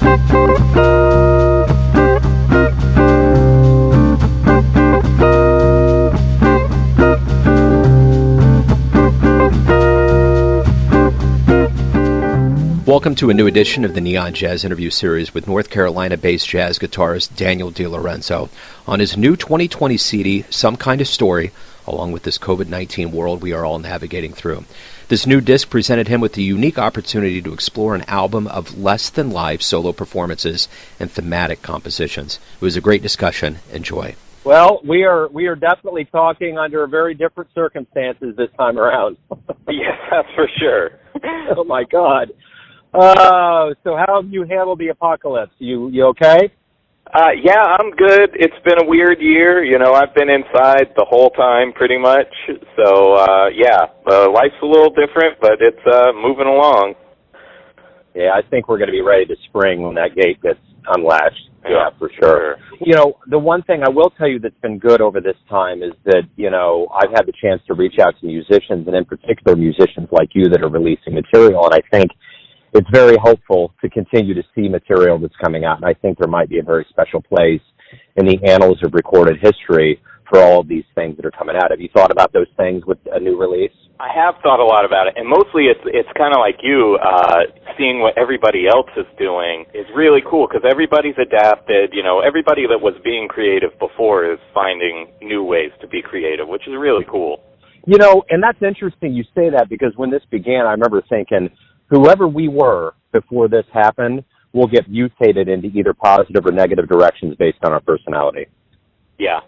Welcome to a new edition of the Neon Jazz interview series with North Carolina-based jazz guitarist Daniel DeLorenzo on his new 2020 CD, Somekinda Story, along with this COVID-19 world we are all navigating through. This new disc presented him with the unique opportunity to explore an album of less-than-live solo performances and thematic compositions. It was a great discussion. Enjoy. Well, we are definitely talking under very different circumstances this time around. Yeah, that's for sure. Oh, my God. So how have you handled the apocalypse? You okay? Yeah, I'm good. It's been a weird year. You know, I've been inside the whole time pretty much. So, life's a little different, but it's moving along. Yeah, I think we're going to be ready to spring when that gate gets unlatched. Yeah, for sure. You know, the one thing I will tell you that's been good over this time is that, you know, I've had the chance to reach out to musicians, and in particular musicians like you that are releasing material, and I think it's very hopeful to continue to see material that's coming out, and I think there might be a very special place in the annals of recorded history for all of these things that are coming out. Have you thought about those things with a new release? I have thought a lot about it, and mostly it's kind of like you, seeing what everybody else is doing is really cool, because everybody's adapted. You know, everybody that was being creative before is finding new ways to be creative, which is really cool. You know, and that's interesting you say that, because when this began, I remember thinking, whoever we were before this happened will get mutated into either positive or negative directions based on our personality. Yeah.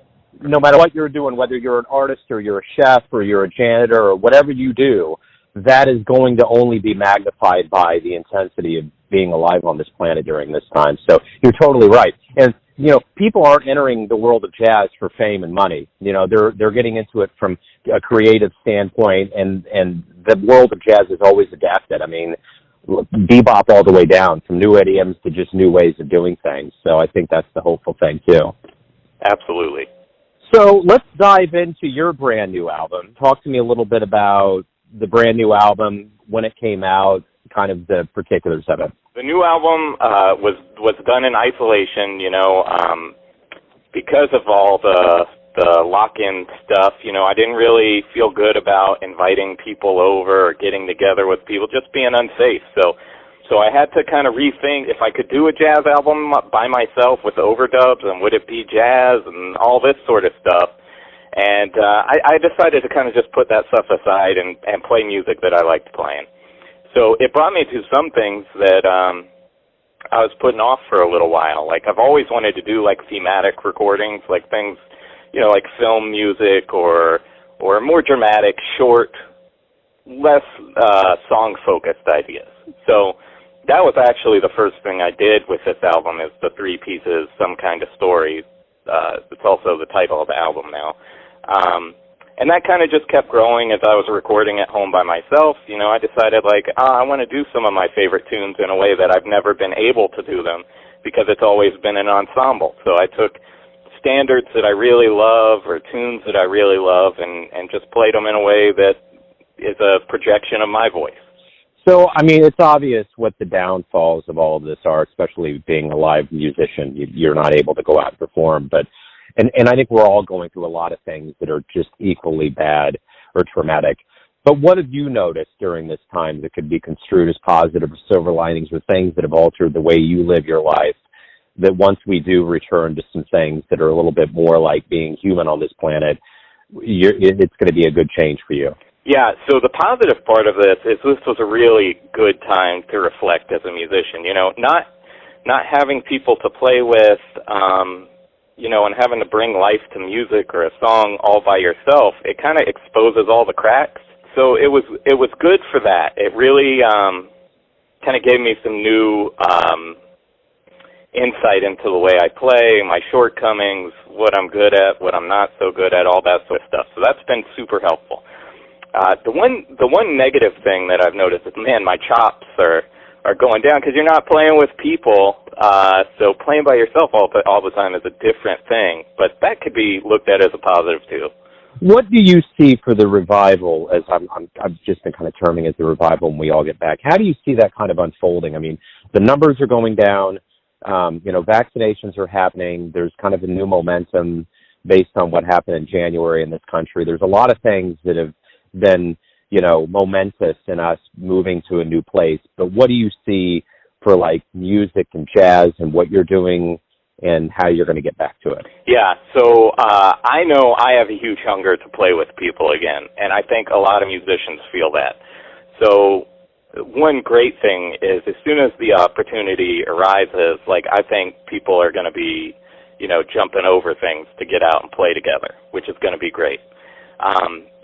No matter what you're doing, whether you're an artist or you're a chef or you're a janitor or whatever you do, that is going to only be magnified by the intensity of being alive on this planet during this time. So you're totally right. And, you know, people aren't entering the world of jazz for fame and money. You know, they're getting into it from a creative standpoint, and the world of jazz has always adapted. I mean, bebop all the way down, from new idioms to just new ways of doing things. So I think that's the hopeful thing, too. Absolutely. So let's dive into your brand new album. Talk to me a little bit about the brand new album, when it came out, kind of the particulars of it. The new album was done in isolation, you know, because of all the lock-in stuff. You know, I didn't really feel good about inviting people over or getting together with people, just being unsafe. So I had to kind of rethink if I could do a jazz album by myself with overdubs, and would it be jazz and all this sort of stuff. And I decided to kind of just put that stuff aside and play music that I liked playing. So it brought me to some things that I was putting off for a little while. Like, I've always wanted to do, like, thematic recordings, like things, you know, like film music or more dramatic, short, less song-focused ideas. So that was actually the first thing I did with this album, is the 3 pieces, Somekinda Story. It's also the title of the album now. And that kind of just kept growing as I was recording at home by myself. You know, I decided, like, I want to do some of my favorite tunes in a way that I've never been able to do them, because it's always been an ensemble. So I took standards that I really love, or tunes that I really love, and just played them in a way that is a projection of my voice. So, I mean, it's obvious what the downfalls of all of this are, especially being a live musician. You're not able to go out and perform, but and I think we're all going through a lot of things that are just equally bad or traumatic. But what have you noticed during this time that could be construed as positive or silver linings, or things that have altered the way you live your life, that once we do return to some things that are a little bit more like being human on this planet, it's going to be a good change for you? Yeah, so the positive part of this is this was a really good time to reflect as a musician. You know, not having people to play with, you know, and having to bring life to music or a song all by yourself, it kind of exposes all the cracks. So it was good for that. It really kind of gave me some new insight into the way I play, my shortcomings, what I'm good at, what I'm not so good at, all that sort of stuff. So that's been super helpful. The one negative thing that I've noticed is, man, my chops are going down, because you're not playing with people. So playing by yourself all the time is a different thing, but that could be looked at as a positive too. What do you see for the revival, as I've just been kind of terming it the revival when we all get back? How do you see that kind of unfolding? I mean, the numbers are going down. Vaccinations are happening. There's kind of a new momentum based on what happened in January in this country. There's a lot of things that have been, momentous in us moving to a new place. But what do you see for like music and jazz and what you're doing and how you're going to get back to it? Yeah, so I know I have a huge hunger to play with people again, and I think a lot of musicians feel that. So one great thing is as soon as the opportunity arises, I think people are going to be, jumping over things to get out and play together, which is going to be great.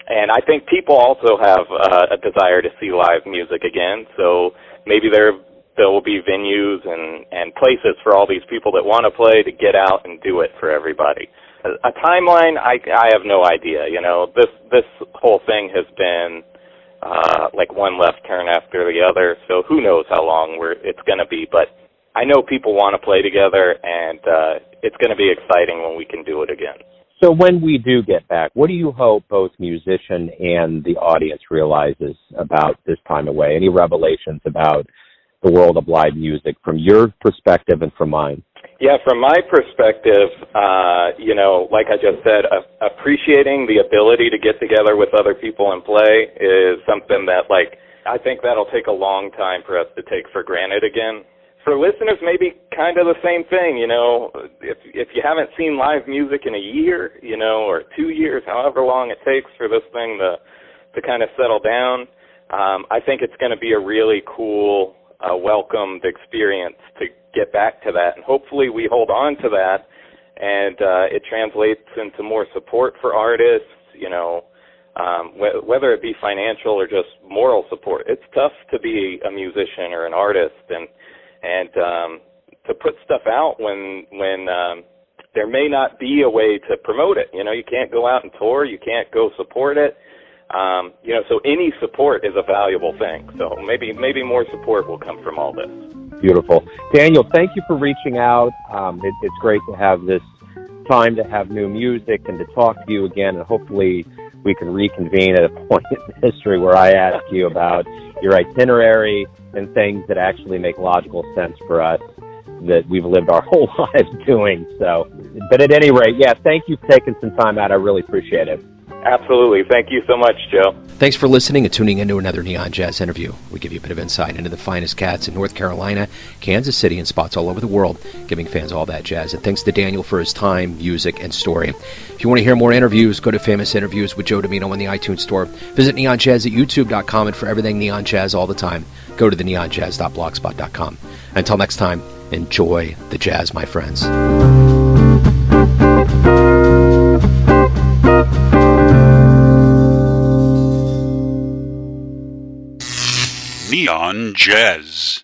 And I think people also have a desire to see live music again, so maybe there will be venues and places for all these people that want to play to get out and do it for everybody. A timeline, I have no idea. This whole thing has been like one left turn after the other, so who knows how long it's going to be. But I know people want to play together, and it's going to be exciting when we can do it again. So when we do get back, what do you hope both musician and the audience realizes about this time away? Any revelations about the world of live music from your perspective and from mine? Yeah, from my perspective, like I just said, appreciating the ability to get together with other people and play is something that, I think that'll take a long time for us to take for granted again. For listeners, maybe kind of the same thing, if you haven't seen live music in a year, or 2 years, however long it takes for this thing to kind of settle down, I think it's going to be a really cool, welcomed experience to get back to that. And hopefully we hold on to that, and it translates into more support for artists, whether it be financial or just moral support. It's tough to be a musician or an artist and to put stuff out when there may not be a way to promote it. You can't go out and tour. You can't go support it. So any support is a valuable thing. So maybe more support will come from all this. Beautiful. Daniel, thank you for reaching out. It's great to have this time to have new music and to talk to you again, and hopefully we can reconvene at a point in history where I ask you about your itinerary and things that actually make logical sense for us that we've lived our whole lives doing. So, but at any rate, thank you for taking some time out. I really appreciate it. Absolutely. Thank you so much, Joe. Thanks for listening and tuning into another Neon Jazz interview. We give you a bit of insight into the finest cats in North Carolina, Kansas City, and spots all over the world, giving fans all that jazz. And thanks to Daniel for his time, music, and story. If you want to hear more interviews, go to Famous Interviews with Joe Domino in the iTunes Store. Visit neonjazz at youtube.com, and for everything Neon Jazz all the time, go to the neonjazz.blogspot.com. Until next time, enjoy the jazz, my friends. Neon Jazz.